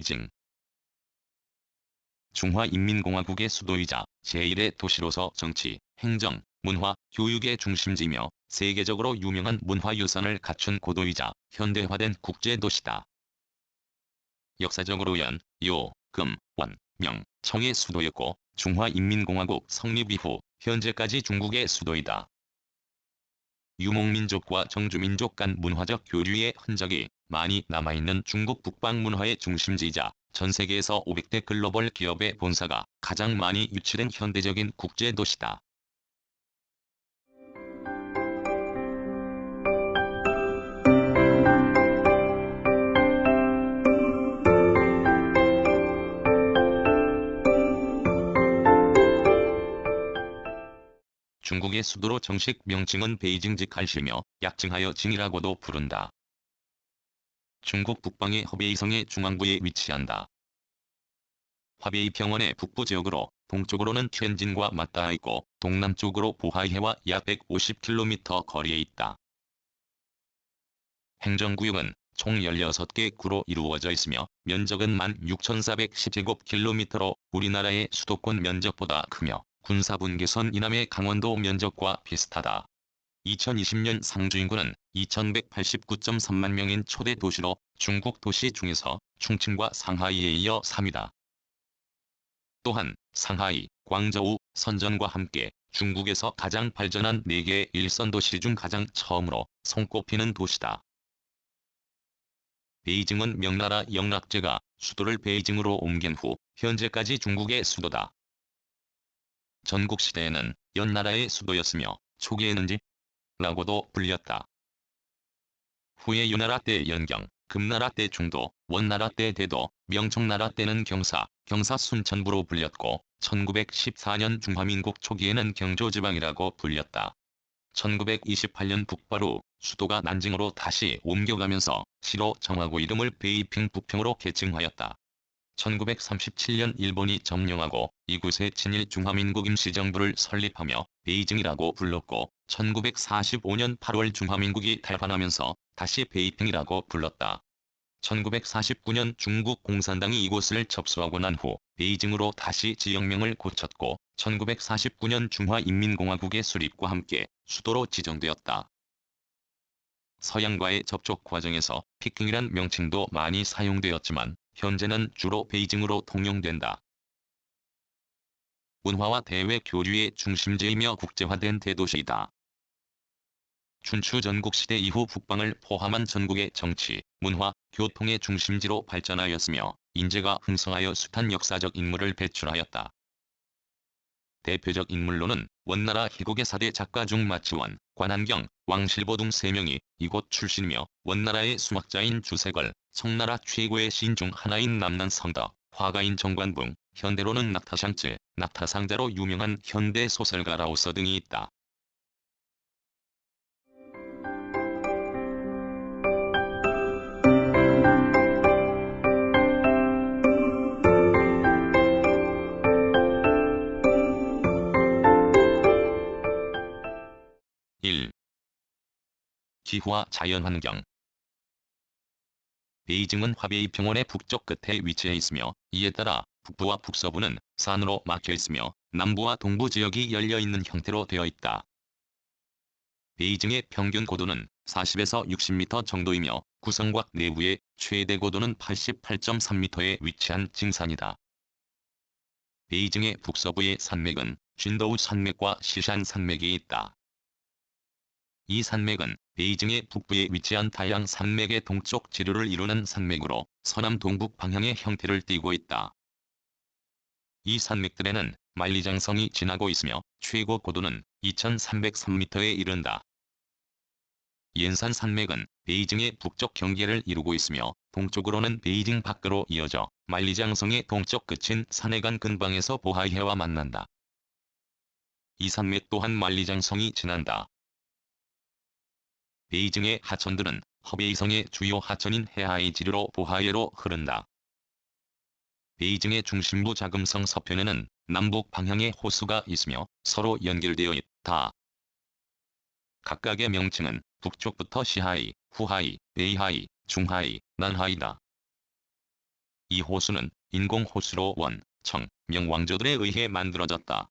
베이징. 중화인민공화국의 수도이자 제1의 도시로서 정치, 행정, 문화, 교육의 중심지며 세계적으로 유명한 문화유산을 갖춘 고도이자 현대화된 국제도시다. 역사적으로 연, 요, 금, 원, 명, 청의 수도였고 중화인민공화국 성립 이후 현재까지 중국의 수도이다. 유목민족과 정주민족 간 문화적 교류의 흔적이 많이 남아있는 중국 북방 문화의 중심지이자 전 세계에서 500대 글로벌 기업의 본사가 가장 많이 유치된 현대적인 국제도시다. 중국의 수도로 정식 명칭은 베이징직할시며 약칭하여 징이라고도 부른다. 중국 북방의 허베이성의 중앙부에 위치한다. 화베이 평원의 북부 지역으로 동쪽으로는 티안진과 맞닿아 있고 동남쪽으로 보하이해와 약 150km 거리에 있다. 행정구역은 총 16개 구로 이루어져 있으며 면적은 16,410제곱킬로미터로 우리나라의 수도권 면적보다 크며 군사분계선 이남의 강원도 면적과 비슷하다. 2020년 상주인구는 2189.3만 명인 초대 도시로 중국 도시 중에서 충칭과 상하이에 이어 3위다. 또한 상하이, 광저우, 선전과 함께 중국에서 가장 발전한 4개의 일선 도시 중 가장 처음으로 손꼽히는 도시다. 베이징은 명나라 영락제가 수도를 베이징으로 옮긴 후 현재까지 중국의 수도다. 전국시대에는 연나라의 수도였으며 초기에는 지라고도 불렸다. 후에 유나라 때 연경, 금나라 때 중도, 원나라 때 대도, 명청나라 때는 경사, 경사 순천부로 불렸고 1914년 중화민국 초기에는 경조지방이라고 불렸다. 1928년 북발 후 수도가 난징으로 다시 옮겨가면서 시로 정하고 이름을 베이핑 북평으로 개칭하였다. 1937년 일본이 점령하고 이곳에 친일 중화민국 임시정부를 설립하며 베이징이라고 불렀고 1945년 8월 중화민국이 탈환하면서 다시 베이핑이라고 불렀다. 1949년 중국 공산당이 이곳을 접수하고 난 후 베이징으로 다시 지역명을 고쳤고 1949년 중화인민공화국의 수립과 함께 수도로 지정되었다. 서양과의 접촉 과정에서 피킹이란 명칭도 많이 사용되었지만 현재는 주로 베이징으로 통용된다. 문화와 대외 교류의 중심지이며 국제화된 대도시이다. 춘추 전국시대 이후 북방을 포함한 전국의 정치, 문화, 교통의 중심지로 발전하였으며 인재가 흥성하여 숱한 역사적 인물을 배출하였다. 대표적 인물로는 원나라 희곡의 4대 작가 중 마치원, 관한경, 왕실보 등 3명이 이곳 출신이며 원나라의 수학자인 주세걸, 청나라 최고의 시인 중 하나인 남난성덕, 화가인 정관붕, 현대로는 낙타샹츠, 낙타상자로 유명한 현대 소설가 라오서 등이 있다. 기후와 자연환경. 베이징은 화베이 평원의 북쪽 끝에 위치해 있으며 이에 따라 북부와 북서부는 산으로 막혀 있으며 남부와 동부 지역이 열려있는 형태로 되어 있다. 베이징의 평균 고도는 40에서 60m 정도이며 구성곽 내부의 최대 고도는 88.3m에 위치한 징산이다. 베이징의 북서부의 산맥은 쥔도우 산맥과 시샨 산맥이 있다. 이 산맥은 베이징의 북부에 위치한 다양 산맥의 동쪽 지류를 이루는 산맥으로 서남-동북 방향의 형태를 띠고 있다. 이 산맥들에는 만리장성이 지나고 있으며 최고 고도는 2303m에 이른다. 옌산 산맥은 베이징의 북쪽 경계를 이루고 있으며 동쪽으로는 베이징 밖으로 이어져 만리장성의 동쪽 끝인 산해간 근방에서 보하이해와 만난다. 이 산맥 또한 만리장성이 지난다. 베이징의 하천들은 허베이성의 주요 하천인 해하이 지류로 보하이해로 흐른다. 베이징의 중심부 자금성 서편에는 남북 방향의 호수가 있으며 서로 연결되어 있다. 각각의 명칭은 북쪽부터 시하이, 후하이, 베이하이, 중하이, 난하이다. 이 호수는 인공호수로 원, 청, 명 왕조들에 의해 만들어졌다.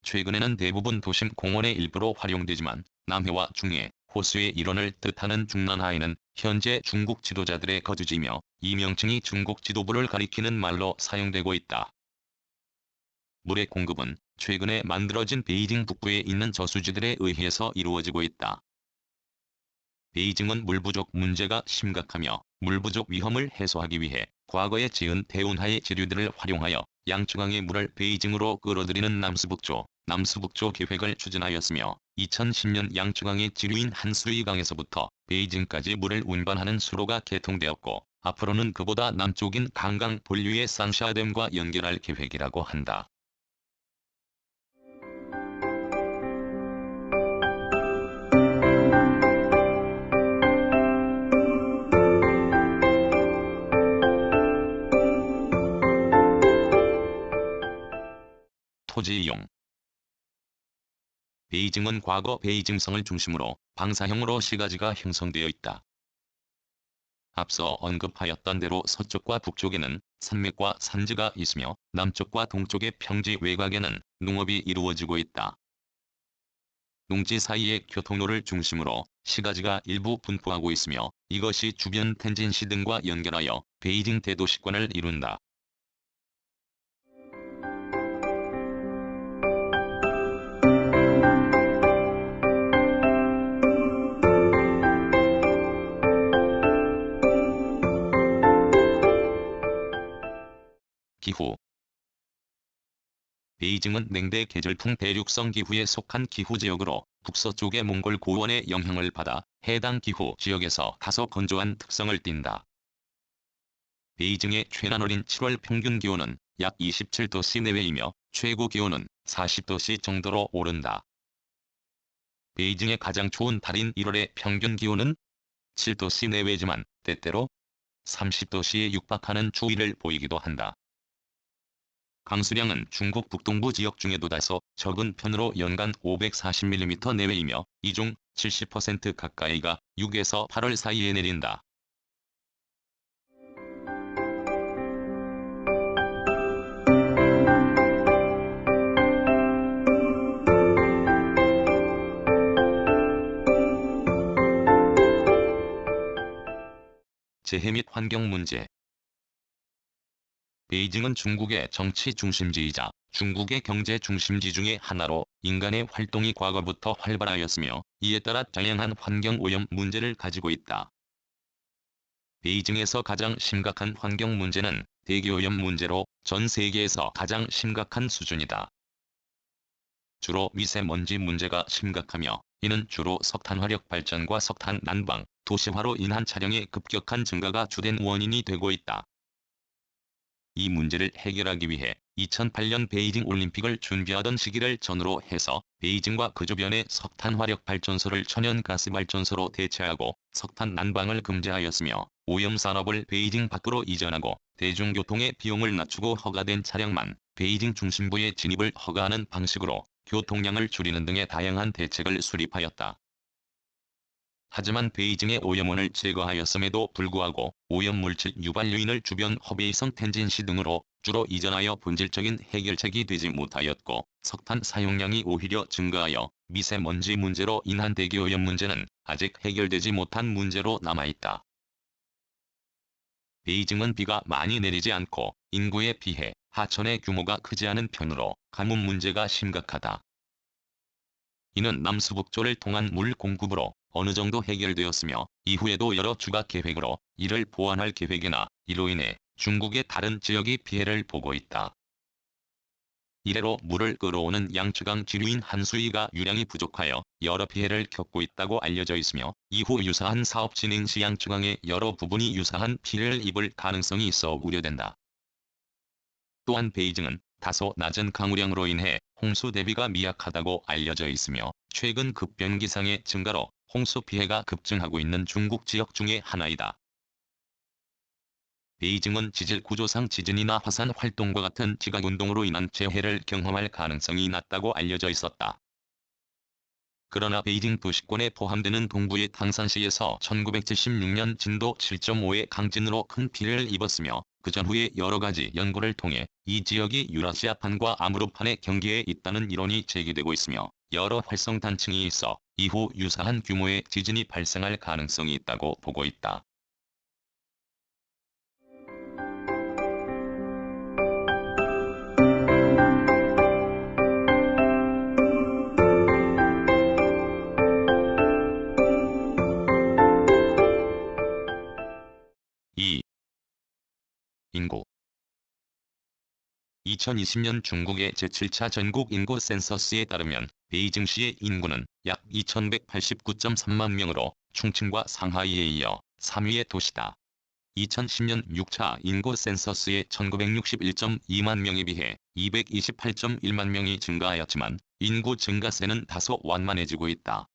최근에는 대부분 도심 공원의 일부로 활용되지만 남해와 중해, 호수의 일원을 뜻하는 중난하에는 현재 중국 지도자들의 거주지며 이 명칭이 중국 지도부를 가리키는 말로 사용되고 있다. 물의 공급은 최근에 만들어진 베이징 북부에 있는 저수지들에 의해서 이루어지고 있다. 베이징은 물 부족 문제가 심각하며 물 부족 위험을 해소하기 위해 과거에 지은 대운하의 지류들을 활용하여 양쯔강의 물을 베이징으로 끌어들이는 남수북조 계획을 추진하였으며 2010년 양쯔강의 지류인 한수이강에서부터 베이징까지 물을 운반하는 수로가 개통되었고 앞으로는 그보다 남쪽인 강강 본류의 산샤댐과 연결할 계획이라고 한다. 토지 이용. 베이징은 과거 베이징성을 중심으로 방사형으로 시가지가 형성되어 있다. 앞서 언급하였던 대로 서쪽과 북쪽에는 산맥과 산지가 있으며 남쪽과 동쪽의 평지 외곽에는 농업이 이루어지고 있다. 농지 사이의 교통로를 중심으로 시가지가 일부 분포하고 있으며 이것이 주변 텐진시 등과 연결하여 베이징 대도시권을 이룬다. 기후. 베이징은 냉대 계절풍 대륙성 기후에 속한 기후지역으로 북서쪽의 몽골 고원의 영향을 받아 해당 기후 지역에서 다소 건조한 특성을 띈다. 베이징의 최나월인 7월 평균 기온은 약 27도씨 내외이며 최고 기온은 40도씨 정도로 오른다. 베이징의 가장 추운 달인 1월의 평균 기온은 7도씨 내외지만 때때로 30도씨에 육박하는 추위를 보이기도 한다. 강수량은 중국 북동부 지역 중에도 다소 적은 편으로 연간 540mm 내외이며 이 중 70% 가까이가 6에서 8월 사이에 내린다. 재해 및 환경 문제. 베이징은 중국의 정치 중심지이자 중국의 경제 중심지 중의 하나로 인간의 활동이 과거부터 활발하였으며 이에 따라 다양한 환경 오염 문제를 가지고 있다. 베이징에서 가장 심각한 환경 문제는 대기오염 문제로 전 세계에서 가장 심각한 수준이다. 주로 미세먼지 문제가 심각하며 이는 주로 석탄화력 발전과 석탄 난방, 도시화로 인한 차량의 급격한 증가가 주된 원인이 되고 있다. 이 문제를 해결하기 위해 2008년 베이징 올림픽을 준비하던 시기를 전후로 해서 베이징과 그 주변의 석탄화력 발전소를 천연가스 발전소로 대체하고 석탄 난방을 금지하였으며 오염산업을 베이징 밖으로 이전하고 대중교통의 비용을 낮추고 허가된 차량만 베이징 중심부에 진입을 허가하는 방식으로 교통량을 줄이는 등의 다양한 대책을 수립하였다. 하지만 베이징의 오염원을 제거하였음에도 불구하고 오염물질 유발 요인을 주변 허베이성 텐진시 등으로 주로 이전하여 본질적인 해결책이 되지 못하였고 석탄 사용량이 오히려 증가하여 미세먼지 문제로 인한 대기오염 문제는 아직 해결되지 못한 문제로 남아있다. 베이징은 비가 많이 내리지 않고 인구에 비해 하천의 규모가 크지 않은 편으로 가뭄 문제가 심각하다. 이는 남수북조를 통한 물 공급으로 어느 정도 해결되었으며 이후에도 여러 주가 계획으로 이를 보완할 계획이나 이로 인해 중국의 다른 지역이 피해를 보고 있다. 이래로 물을 끌어오는 양쯔강 지류인 한수이가 유량이 부족하여 여러 피해를 겪고 있다고 알려져 있으며 이후 유사한 사업 진행 시 양쯔강의 여러 부분이 유사한 피해를 입을 가능성이 있어 우려된다. 또한 베이징은 다소 낮은 강우량으로 인해 홍수 대비가 미약하다고 알려져 있으며 최근 급변기상의 증가로 홍수 피해가 급증하고 있는 중국 지역 중의 하나이다. 베이징은 지질 구조상 지진이나 화산 활동과 같은 지각운동으로 인한 재해를 경험할 가능성이 낮다고 알려져 있었다. 그러나 베이징 도시권에 포함되는 동부의 탕산시에서 1976년 진도 7.5의 강진으로 큰 피해를 입었으며 그 전후에 여러가지 연구를 통해 이 지역이 유라시아판과 아무르판의 경계에 있다는 이론이 제기되고 있으며 여러 활성단층이 있어 이후 유사한 규모의 지진이 발생할 가능성이 있다고 보고 있다. 2. 인구 2020년 중국의 제7차 전국 인구 센서스에 따르면 베이징시의 인구는 약 2189.3만 명으로 충칭과 상하이에 이어 3위의 도시다. 2010년 6차 인구 센서스의 1961.2만 명에 비해 228.1만 명이 증가하였지만 인구 증가세는 다소 완만해지고 있다.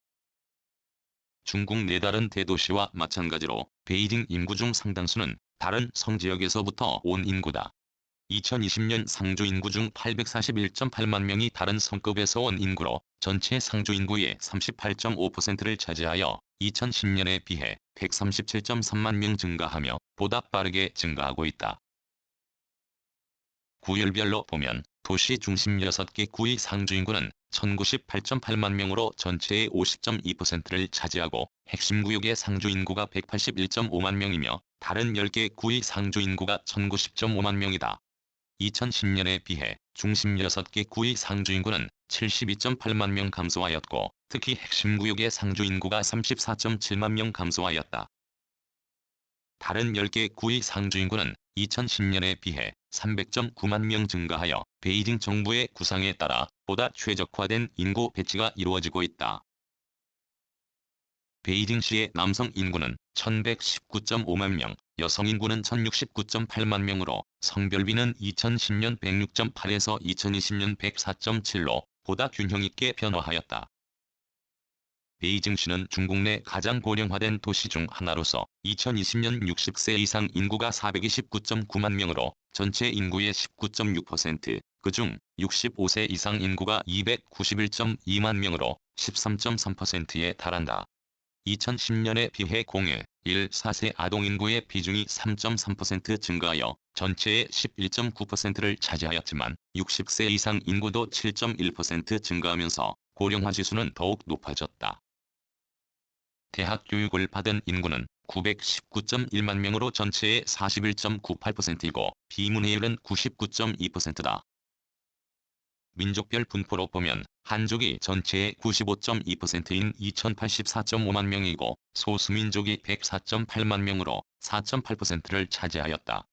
중국 내다른 대도시와 마찬가지로 베이징 인구 중 상당수는 다른 성지역에서부터 온 인구다. 2020년 상주 인구 중 841.8만 명이 다른 성급에서 온 인구로 전체 상주 인구의 38.5%를 차지하여 2010년에 비해 137.3만 명 증가하며 보다 빠르게 증가하고 있다. 구열별로 보면 도시 중심 6개 구의 상주 인구는 1098.8만 명으로 전체의 50.2%를 차지하고 핵심 구역의 상주 인구가 181.5만 명이며 다른 10개 구의 상주 인구가 1090.5만 명이다. 2010년에 비해 중심 6개 구의 상주 인구는 72.8만 명 감소하였고 특히 핵심 구역의 상주 인구가 34.7만 명 감소하였다. 다른 10개 구의 상주 인구는 2010년에 비해 300.9만 명 증가하여 베이징 정부의 구상에 따라 보다 최적화된 인구 배치가 이루어지고 있다. 베이징시의 남성 인구는 1119.5만 명, 여성 인구는 1069.8만 명으로 성별비는 2010년 106.8에서 2020년 104.7로 보다 균형 있게 변화하였다. 베이징시는 중국 내 가장 고령화된 도시 중 하나로서 2020년 60세 이상 인구가 429.9만 명으로 전체 인구의 19.6%, 그중 65세 이상 인구가 291.2만 명으로 13.3%에 달한다. 2010년에 비해 0-1-4세 아동 인구의 비중이 3.3% 증가하여 전체의 11.9%를 차지하였지만 60세 이상 인구도 7.1% 증가하면서 고령화 지수는 더욱 높아졌다. 대학 교육을 받은 인구는 919.1만 명으로 전체의 41.98%이고 비문해율은 99.2%다. 민족별 분포로 보면 한족이 전체의 95.2%인 2084.5만 명이고 소수민족이 104.8만 명으로 4.8%를 차지하였다.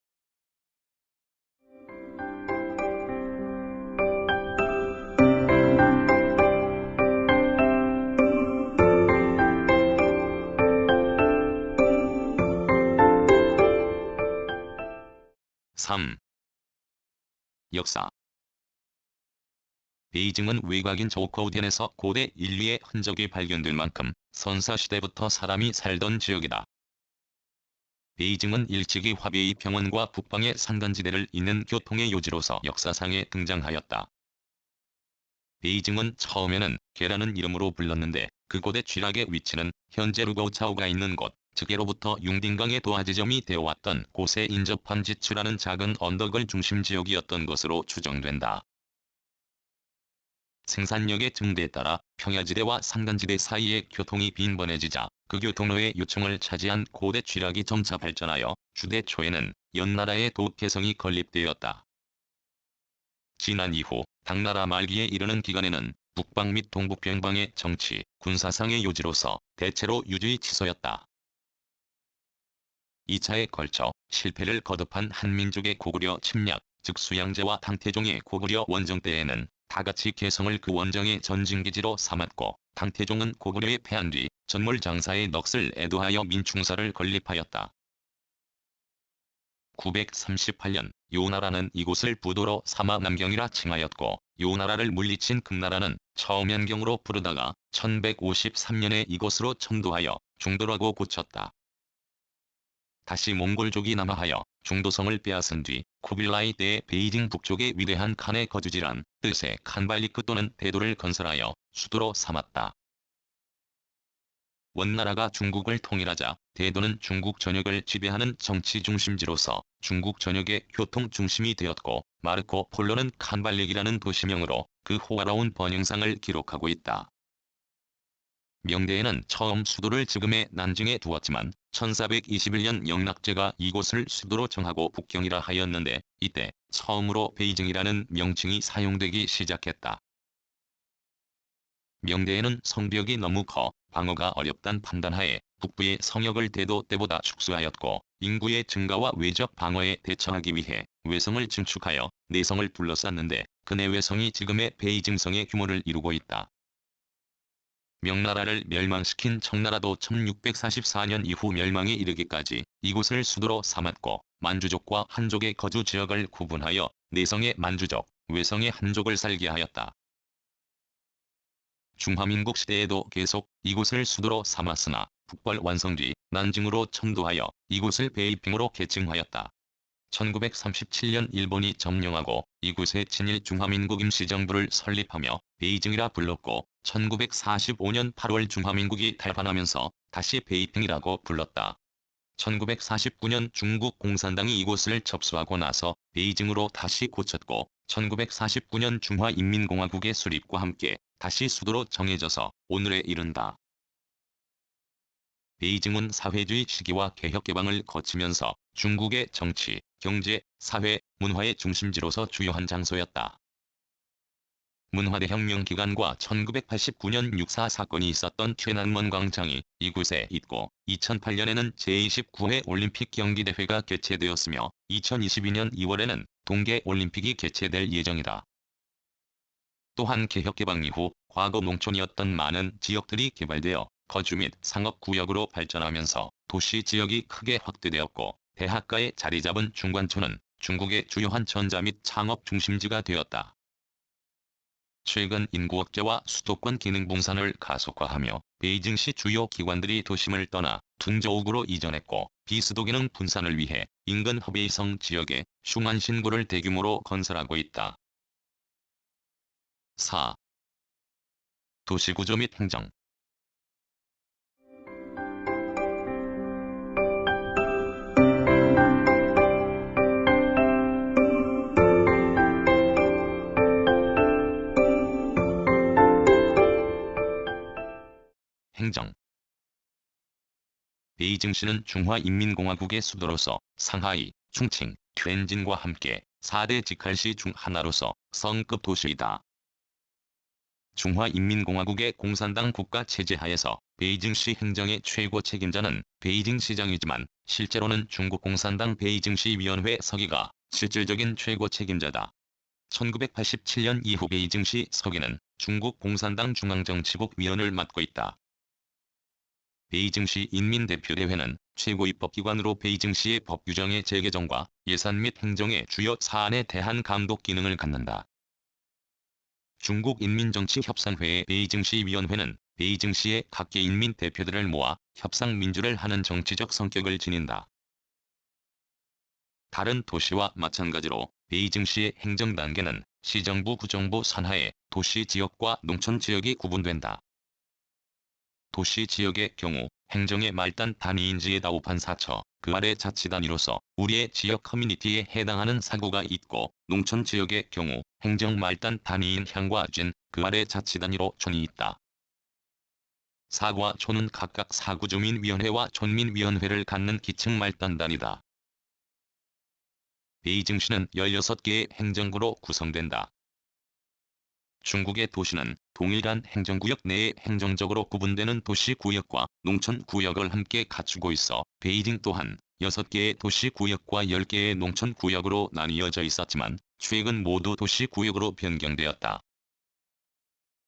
역사 베이징은 외곽인 조커우dien에서 고대 인류의 흔적이 발견될 만큼 선사시대부터 사람이 살던 지역이다. 베이징은 일찍이 화베이 평원과 북방의 산간지대를 잇는 교통의 요지로서 역사상에 등장하였다. 베이징은 처음에는 게라는 이름으로 불렀는데 그곳의 쥐락의 위치는 현재 루거우차오가 있는 곳, 즉예로부터 융딩강의 도하지점이 되어왔던 곳에 인접한 지추라는 작은 언덕을 중심 지역이었던 것으로 추정된다. 생산력의 증대에 따라 평야지대와 산간지대 사이의 교통이 빈번해지자 그 교통로의 요청을 차지한 고대 쥐락이 점차 발전하여 주대 초에는 연나라의 도개성이 건립되었다. 지난 이후 당나라 말기에 이르는 기간에는 북방 및 동북변방의 정치, 군사상의 요지로서 대체로 유주의 치소였다. 2차에 걸쳐 실패를 거듭한 한민족의 고구려 침략, 즉 수양제와 당태종의 고구려 원정 때에는 다같이 개성을 그 원정의 전진기지로 삼았고 당태종은 고구려에 패한 뒤 전몰 장사의 넋을 애도하여 민충사를 건립하였다. 938년 요나라는 이곳을 부도로 삼아 남경이라 칭하였고 요나라를 물리친 금나라는 처음현경으로 부르다가 1153년에 이곳으로 천도하여 중도라고 고쳤다. 다시 몽골족이 남하하여 중도성을 빼앗은 뒤 쿠빌라이 때의 베이징 북쪽의 위대한 칸의 거주지란 뜻의 칸발리크 또는 대도를 건설하여 수도로 삼았다. 원나라가 중국을 통일하자 대도는 중국 전역을 지배하는 정치 중심지로서 중국 전역의 교통 중심이 되었고, 마르코 폴로는 칸발릭이라는 도시명으로 그 호화로운 번영상을 기록하고 있다. 명대에는 처음 수도를 지금의 난징에 두었지만 1421년 영락제가 이곳을 수도로 정하고 북경이라 하였는데, 이때 처음으로 베이징이라는 명칭이 사용되기 시작했다. 명대에는 성벽이 너무 커 방어가 어렵단 판단하에 북부의 성역을 대도 때보다 축소하였고, 인구의 증가와 외적 방어에 대처하기 위해 외성을 증축하여 내성을 둘러쌌는데, 그 내외성이 지금의 베이징성의 규모를 이루고 있다. 명나라를 멸망시킨 청나라도 1644년 이후 멸망에 이르기까지 이곳을 수도로 삼았고, 만주족과 한족의 거주 지역을 구분하여 내성의 만주족, 외성의 한족을 살게 하였다. 중화민국 시대에도 계속 이곳을 수도로 삼았으나 북벌 완성 뒤 난징으로 천도하여 이곳을 베이핑으로 계층하였다. 1937년 일본이 점령하고 이곳에 친일 중화민국 임시정부를 설립하며 베이징이라 불렀고, 1945년 8월 중화민국이 탈환하면서 다시 베이핑이라고 불렀다. 1949년 중국 공산당이 이곳을 접수하고 나서 베이징으로 다시 고쳤고, 1949년 중화인민공화국의 수립과 함께 다시 수도로 정해져서 오늘에 이른다. 베이징은 사회주의 시기와 개혁개방을 거치면서 중국의 정치, 경제, 사회, 문화의 중심지로서 주요한 장소였다. 문화대혁명 기간과 1989년 육사 사건이 있었던 thiên安門 광장이 이곳에 있고, 2008년에는 제29회 올림픽 경기대회가 개최되었으며 2022년 2월에는 동계올림픽이 개최될 예정이다. 또한 개혁개방 이후 과거 농촌이었던 많은 지역들이 개발되어 거주 및 상업구역으로 발전하면서 도시 지역이 크게 확대되었고, 대학가에 자리 잡은 중관촌은 중국의 주요한 전자 및 창업 중심지가 되었다. 최근 인구 억제와 수도권 기능 분산을 가속화하며 베이징시 주요 기관들이 도심을 떠나 퉁저우구로 이전했고, 비수도 기능 분산을 위해 인근 허베이성 지역에 슝안신구를 대규모로 건설하고 있다. 4. 도시구조 및 행정. 행정. 베이징시는 중화인민공화국의 수도로서 상하이, 충칭, 튀엔진과 함께 4대 직할시 중 하나로서 성급 도시이다. 중화인민공화국의 공산당 국가체제 하에서 베이징시 행정의 최고 책임자는 베이징시장이지만, 실제로는 중국공산당 베이징시위원회 서기가 실질적인 최고 책임자다. 1987년 이후 베이징시 서기는 중국 공산당 중앙정치국 위원을 맡고 있다. 베이징시 인민대표대회는 최고 입법기관으로 베이징시의 법 규정의 재개정과 예산 및 행정의 주요 사안에 대한 감독 기능을 갖는다. 중국인민정치협상회의 베이징시위원회는 베이징시의 각계 인민대표들을 모아 협상민주를 하는 정치적 성격을 지닌다. 다른 도시와 마찬가지로 베이징시의 행정단계는 시정부 구정부 산하에 도시지역과 농촌지역이 구분된다. 도시지역의 경우 행정의 말단 단위인지에 다우판 사처, 그 아래 자치단위로서 우리의 지역 커뮤니티에 해당하는 사구가 있고, 농촌지역의 경우 행정 말단 단위인 향과 진, 그 아래 자치단위로 촌이 있다. 사구와 촌은 각각 사구주민위원회와 촌민위원회를 갖는 기층 말단단이다. 베이징시는 16개의 행정구로 구성된다. 중국의 도시는 동일한 행정구역 내에 행정적으로 구분되는 도시구역과 농촌구역을 함께 갖추고 있어 베이징 또한 6개의 도시구역과 10개의 농촌구역으로 나뉘어져 있었지만, 최근 모두 도시구역으로 변경되었다.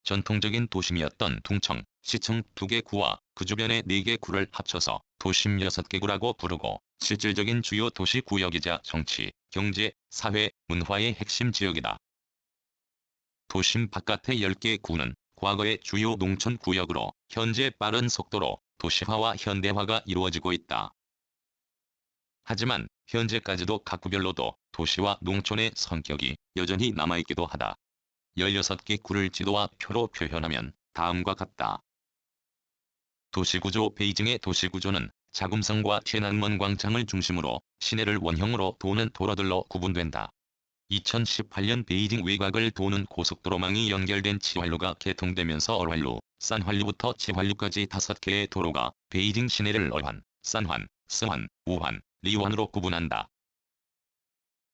전통적인 도심이었던 둥청, 시청 2개 구와 그 주변의 4개 구를 합쳐서 도심 6개 구라고 부르고, 실질적인 주요 도시구역이자 정치, 경제, 사회, 문화의 핵심 지역이다. 도심 바깥의 10개 구는 과거의 주요 농촌구역으로 현재 빠른 속도로 도시화와 현대화가 이루어지고 있다. 하지만 현재까지도 각 구별로도 도시와 농촌의 성격이 여전히 남아있기도 하다. 16개 구를 지도와 표로 표현하면 다음과 같다. 도시구조. 베이징의 도시구조는 자금성과 thiên安門 광장을 중심으로 시내를 원형으로 도는 도로들로 구분된다. 2018년 베이징 외곽을 도는 고속도로망이 연결된 치활루가 개통되면서 얼활루, 산활루부터 치활루까지 5개의 도로가 베이징 시내를 얼환, 산환, 스환, 우환, 리환으로 구분한다.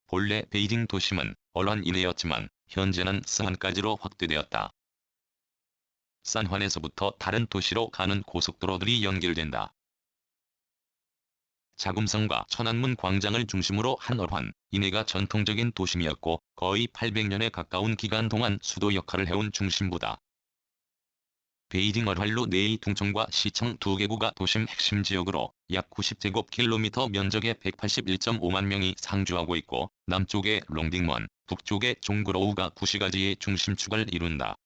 본래 베이징 도심은 얼환 이내였지만 현재는 스환까지로 확대되었다. 산환에서부터 다른 도시로 가는 고속도로들이 연결된다. 자금성과 천안문 광장을 중심으로 한 얼환 이내가 전통적인 도심이었고 거의 800년에 가까운 기간 동안 수도 역할을 해온 중심부다. 베이징 얼활루 내의 둥청과 시청 두 개구가 도심 핵심 지역으로 약 90제곱킬로미터 면적의 181.5만 명이 상주하고 있고 남쪽의 롱딩먼, 북쪽의 종구로우가 구시가지의 중심축을 이룬다.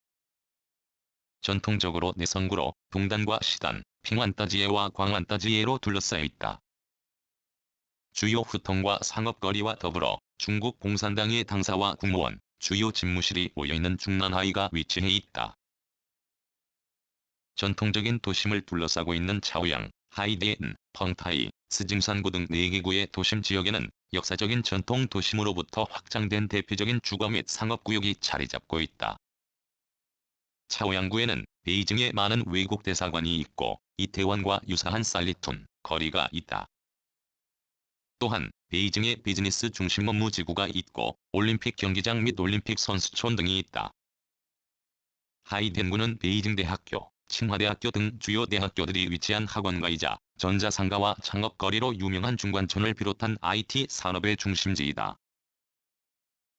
전통적으로 내성구로 동단과 시단, 핑완따지예와 광완따지예로 둘러싸여 있다. 주요 후통과 상업거리와 더불어 중국 공산당의 당사와 국무원, 주요 집무실이 모여있는 중난하이가 위치해 있다. 전통적인 도심을 둘러싸고 있는 차오양, 하이디엔, 펑타이, 스징산구 등 4개구의 도심 지역에는 역사적인 전통 도심으로부터 확장된 대표적인 주거 및 상업구역이 자리 잡고 있다. 차오양구에는 베이징의 많은 외국 대사관이 있고 이태원과 유사한 살리툰, 거리가 있다. 또한 베이징의 비즈니스 중심 업무 지구가 있고 올림픽 경기장 및 올림픽 선수촌 등이 있다. 하이덴구는 베이징 대학교, 칭화대학교 등 주요 대학교들이 위치한 학원가이자 전자상가와 창업거리로 유명한 중관촌을 비롯한 IT 산업의 중심지이다.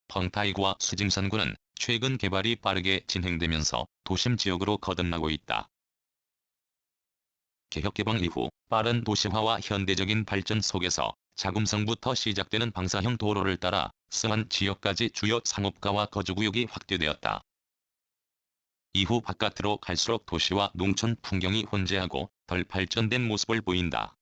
펑타이구와 수징산구는 최근 개발이 빠르게 진행되면서 도심 지역으로 거듭나고 있다. 개혁개방 이후 빠른 도시화와 현대적인 발전 속에서 자금성부터 시작되는 방사형 도로를 따라 스완 지역까지 주요 상업가와 거주구역이 확대되었다. 이후 바깥으로 갈수록 도시와 농촌 풍경이 혼재하고 덜 발전된 모습을 보인다.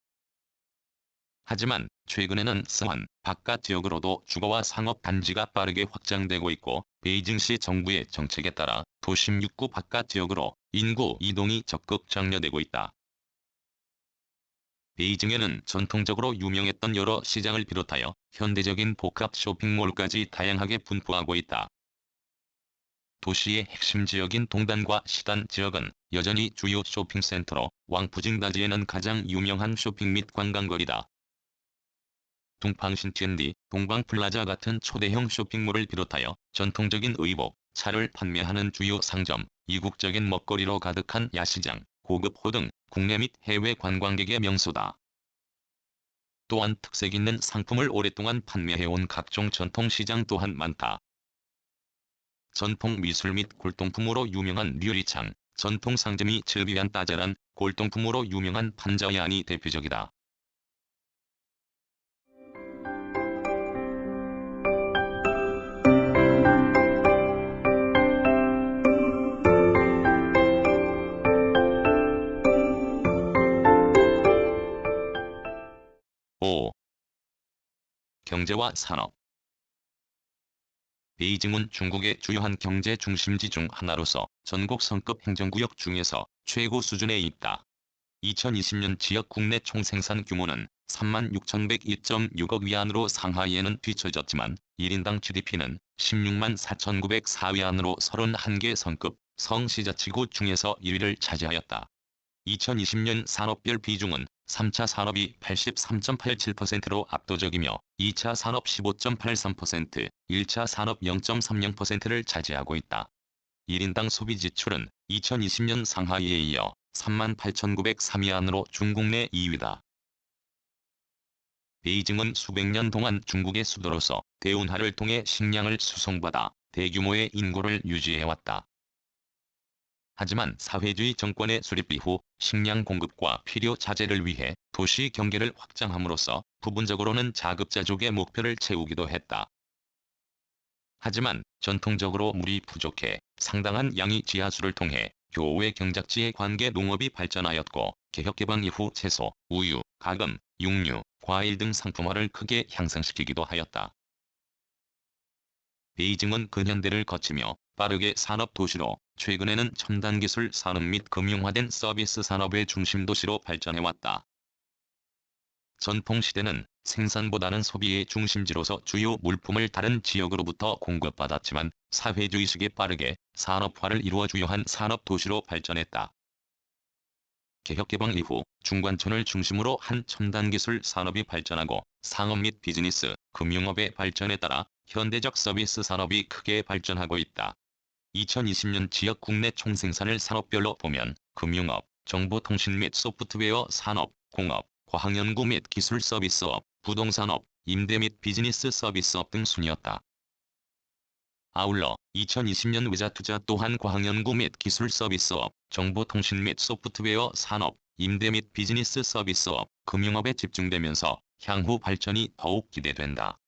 하지만 최근에는 스완 바깥 지역으로도 주거와 상업 단지가 빠르게 확장되고 있고 베이징시 정부의 정책에 따라 도심 입구 바깥 지역으로 인구 이동이 적극 장려되고 있다. 베이징에는 전통적으로 유명했던 여러 시장을 비롯하여 현대적인 복합 쇼핑몰까지 다양하게 분포하고 있다. 도시의 핵심 지역인 동단과 시단 지역은 여전히 주요 쇼핑센터로 왕푸징다지에는 가장 유명한 쇼핑 및 관광거리다. 둥팡신티엔디, 동방플라자 같은 초대형 쇼핑몰을 비롯하여 전통적인 의복, 차를 판매하는 주요 상점, 이국적인 먹거리로 가득한 야시장, 고급 호등, 국내 및 해외 관광객의 명소다. 또한 특색 있는 상품을 오랫동안 판매해온 각종 전통시장 또한 많다. 전통 미술 및 골동품으로 유명한 류리창, 전통 상점이 즐비한 따자란 골동품으로 유명한 판자얀이 대표적이다. 오. 경제와 산업. 베이징은 중국의 주요한 경제 중심지 중 하나로서 전국 성급 행정구역 중에서 최고 수준에 있다. 2020년 지역 국내 총생산 규모는 36,101.6억 위안으로 상하이에는 뒤처졌지만 1인당 GDP는 16만 4,904위안으로 31개 성급 성시자치구 중에서 1위를 차지하였다. 2020년 산업별 비중은 3차 산업이 83.87%로 압도적이며 2차 산업 15.83%, 1차 산업 0.30%를 차지하고 있다. 1인당 소비 지출은 2020년 상하이에 이어 38,903위안으로 중국 내 2위다. 베이징은 수백 년 동안 중국의 수도로서 대운하를 통해 식량을 수송받아 대규모의 인구를 유지해왔다. 하지만 사회주의 정권의 수립 이후 식량 공급과 필요 자재를 위해 도시 경계를 확장함으로써 부분적으로는 자급자족의 목표를 채우기도 했다. 하지만 전통적으로 물이 부족해 상당한 양이 지하수를 통해 교외 경작지의 관계 농업이 발전하였고 개혁개방 이후 채소, 우유, 가금, 육류, 과일 등 상품화를 크게 향상시키기도 하였다. 베이징은 근현대를 거치며 빠르게 산업 도시로, 최근에는 첨단기술 산업 및 금융화된 서비스 산업의 중심 도시로 발전해왔다. 전통시대는 생산보다는 소비의 중심지로서 주요 물품을 다른 지역으로부터 공급받았지만, 사회주의식에 빠르게 산업화를 이루어 주요한 산업도시로 발전했다. 개혁개방 이후 중관촌을 중심으로 한 첨단기술 산업이 발전하고, 상업 및 비즈니스, 금융업의 발전에 따라 현대적 서비스 산업이 크게 발전하고 있다. 2020년 지역 국내 총생산을 산업별로 보면 금융업, 정보통신 및 소프트웨어 산업, 공업, 과학연구 및 기술 서비스업, 부동산업, 임대 및 비즈니스 서비스업 등 순이었다. 아울러 2020년 외자투자 또한 과학연구 및 기술 서비스업, 정보통신 및 소프트웨어 산업, 임대 및 비즈니스 서비스업, 금융업에 집중되면서 향후 발전이 더욱 기대된다.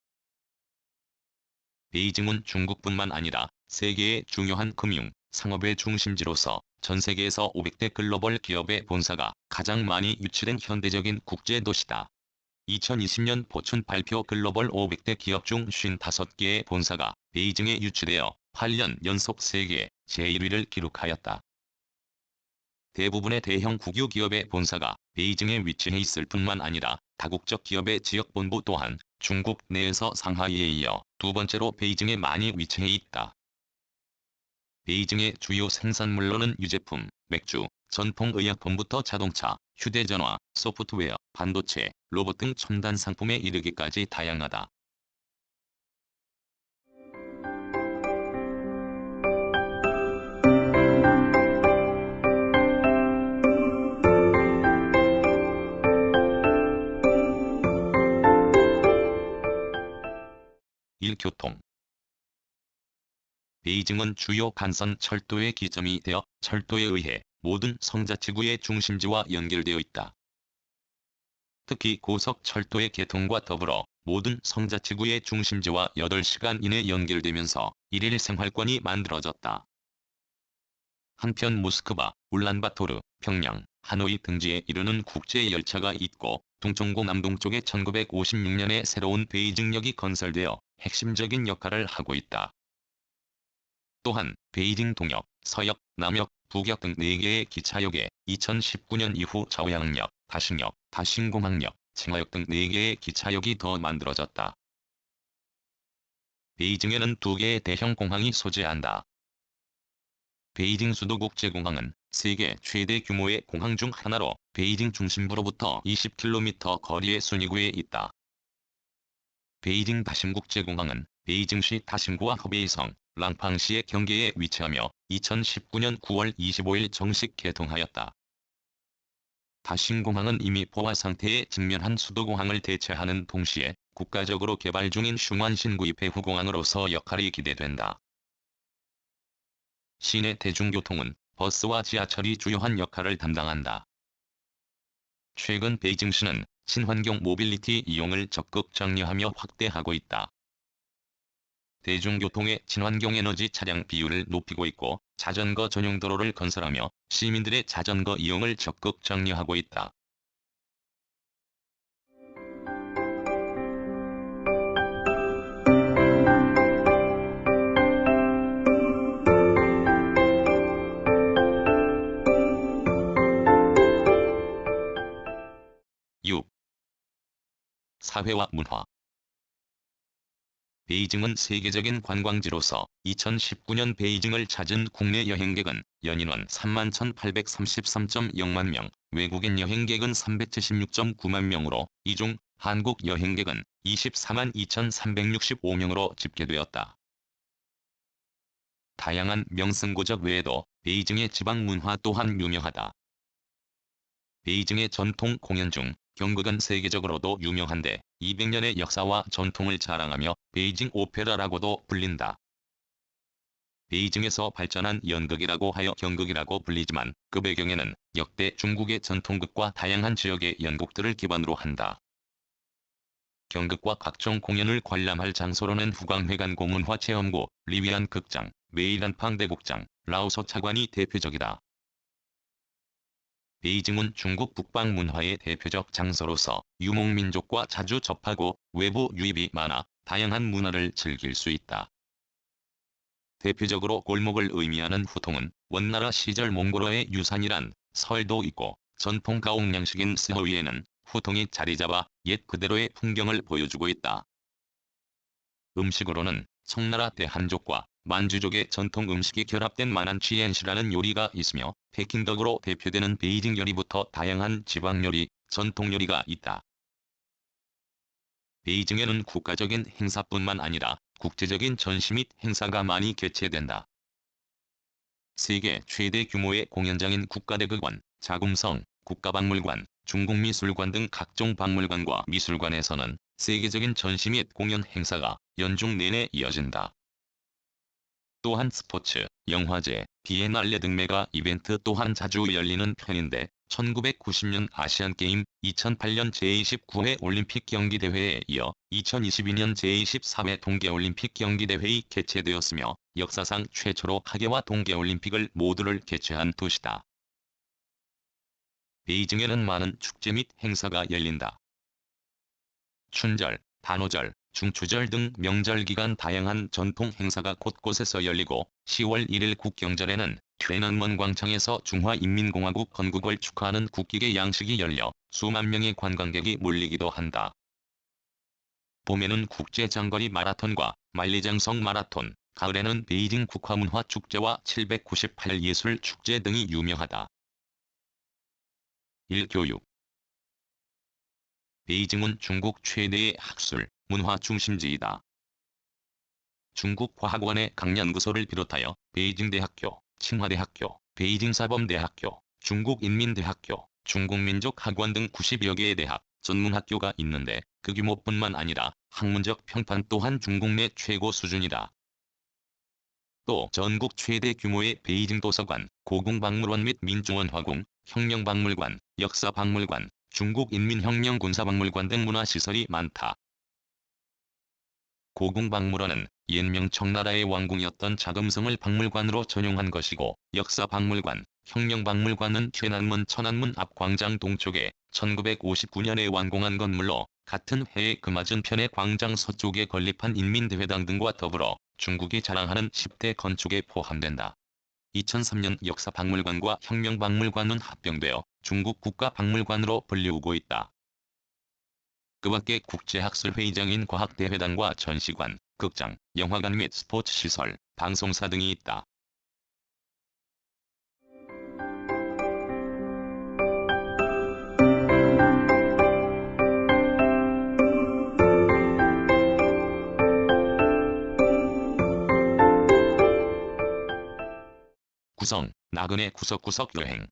베이징은 중국뿐만 아니라 세계의 중요한 금융, 상업의 중심지로서 전 세계에서 500대 글로벌 기업의 본사가 가장 많이 유치된 현대적인 국제도시다. 2020년 보춘 발표 글로벌 500대 기업 중 55개의 본사가 베이징에 유치되어 8년 연속 세계 제1위를 기록하였다. 대부분의 대형 국유 기업의 본사가 베이징에 위치해 있을 뿐만 아니라 다국적 기업의 지역본부 또한 중국 내에서 상하이에 이어 두 번째로 베이징에 많이 위치해 있다. 베이징의 주요 생산물로는 유제품, 맥주, 전통의약품부터 자동차, 휴대전화, 소프트웨어, 반도체, 로봇 등 첨단 상품에 이르기까지 다양하다. 일. 교통. 베이징은 주요 간선 철도의 기점이 되어 철도에 의해 모든 성자치구의 중심지와 연결되어 있다. 특히 고속철도의 개통과 더불어 모든 성자치구의 중심지와 8시간 이내 연결되면서 일일 생활권이 만들어졌다. 한편 모스크바, 울란바토르, 평양, 하노이 등지에 이르는 국제열차가 있고, 동쪽고 남동쪽에 1956년에 새로운 베이징역이 건설되어 핵심적인 역할을 하고 있다. 또한 베이징 동역, 서역, 남역, 북역 등 4개의 기차역에 2019년 이후 저양역, 다싱역, 다싱공항역, 칭화역 등 4개의 기차역이 더 만들어졌다. 베이징에는 2개의 대형 공항이 소재한다. 베이징 수도국제공항은 세계 최대 규모의 공항 중 하나로 베이징 중심부로부터 20km 거리의 순위구에 있다. 베이징 다싱국제공항은 베이징시 다싱구와 허베이성, 랑팡시의 경계에 위치하며 2019년 9월 25일 정식 개통하였다. 다싱공항은 이미 포화 상태에 직면한 수도공항을 대체하는 동시에 국가적으로 개발 중인 슝안신 구입 해후공항으로서 역할이 기대된다. 시내 대중교통은 버스와 지하철이 주요한 역할을 담당한다. 최근 베이징시는 친환경 모빌리티 이용을 적극 장려하며 확대하고 있다. 대중교통의 친환경 에너지 차량 비율을 높이고 있고, 자전거 전용 도로를 건설하며 시민들의 자전거 이용을 적극 장려하고 있다. (6) 사회와 문화. 베이징은 세계적인 관광지로서 2019년 베이징을 찾은 국내 여행객은 연인원 31,833.0만 명, 외국인 여행객은 376.9만 명으로, 이 중 한국 여행객은 24만 2,365명으로 집계되었다. 다양한 명승고적 외에도 베이징의 지방 문화 또한 유명하다. 베이징의 전통 공연 중 경극은 세계적으로도 유명한데, 200년의 역사와 전통을 자랑하며 베이징 오페라라고도 불린다. 베이징에서 발전한 연극이라고 하여 경극이라고 불리지만, 그 배경에는 역대 중국의 전통극과 다양한 지역의 연극들을 기반으로 한다. 경극과 각종 공연을 관람할 장소로는 후광회관 공문화체험고, 리위안 극장, 웨이란팡 대곡장, 라오서 차관이 대표적이다. 베이징은 중국 북방 문화의 대표적 장소로서 유목민족과 자주 접하고 외부 유입이 많아 다양한 문화를 즐길 수 있다. 대표적으로 골목을 의미하는 후통은 원나라 시절 몽골어의 유산이란 설도 있고 전통 가옥 양식인 스허위에는 후통이 자리잡아 옛 그대로의 풍경을 보여주고 있다. 음식으로는 청나라 대한족과 만주족의 전통 음식이 결합된 만안취엔시라는 요리가 있으며北京덕으로 대표되는 베이징 요리부터 다양한 지방 요리, 전통 요리가 있다. 베이징에는 국가적인 행사뿐만 아니라 국제적인 전시 및 행사가 많이 개최된다. 세계 최대 규모의 공연장인 국가대극관, 자금성, 국가박물관, 중국미술관 등 각종 박물관과 미술관에서는 세계적인 전시 및 공연 행사가 연중 내내 이어진다. 또한 스포츠, 영화제, 비엔날레 등 메가 이벤트 또한 자주 열리는 편인데 1990년 아시안게임, 2008년 제29회 올림픽 경기대회에 이어 2022년 제24회 동계올림픽 경기대회가 개최되었으며 역사상 최초로 하계와 동계올림픽을 모두를 개최한 도시다. 베이징에는 많은 축제 및 행사가 열린다. 춘절, 단오절, 중추절 등 명절 기간 다양한 전통 행사가 곳곳에서 열리고 10월 1일 국경절에는天安門 광장에서 중화인민공화국 건국을 축하하는 국기계 양식이 열려 수만 명의 관광객이 몰리기도 한다. 봄에는 국제 장거리 마라톤과 만리장성 마라톤, 가을에는 베이징 국화문화축제와 798 예술축제 등이 유명하다. 1. 교육. 베이징은 중국 최대의 학술, 문화 중심지이다. 중국 과학원의 강연구소를 비롯하여 베이징대학교, 칭화대학교, 베이징사범대학교, 중국인민대학교, 중국민족학원 등 90여 개의 대학, 전문학교가 있는데 그 규모뿐만 아니라 학문적 평판 또한 중국 내 최고 수준이다. 또 전국 최대 규모의 베이징 도서관, 고궁박물원 및 민중원화궁, 혁명박물관, 역사박물관, 중국인민혁명군사박물관 등 문화시설이 많다. 고궁박물원은 옛명 청나라의 왕궁이었던 자금성을 박물관으로 전용한 것이고 역사박물관, 혁명박물관은天安門 천안문 앞 광장 동쪽에 1959년에 완공한 건물로 같은 해에 그 맞은편의 광장 서쪽에 건립한 인민대회당 등과 더불어 중국이 자랑하는 10대 건축에 포함된다. 2003년 역사박물관과 혁명박물관은 합병되어 중국 국가박물관으로 불리우고 있다. 그 밖에 국제학술회의장인 과학대회당과 전시관, 극장, 영화관 및 스포츠시설, 방송사 등이 있다. 구성, 나그네 구석구석 여행.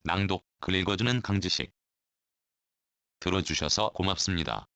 낭독, 글 읽어주는 강지식. 들어주셔서 고맙습니다.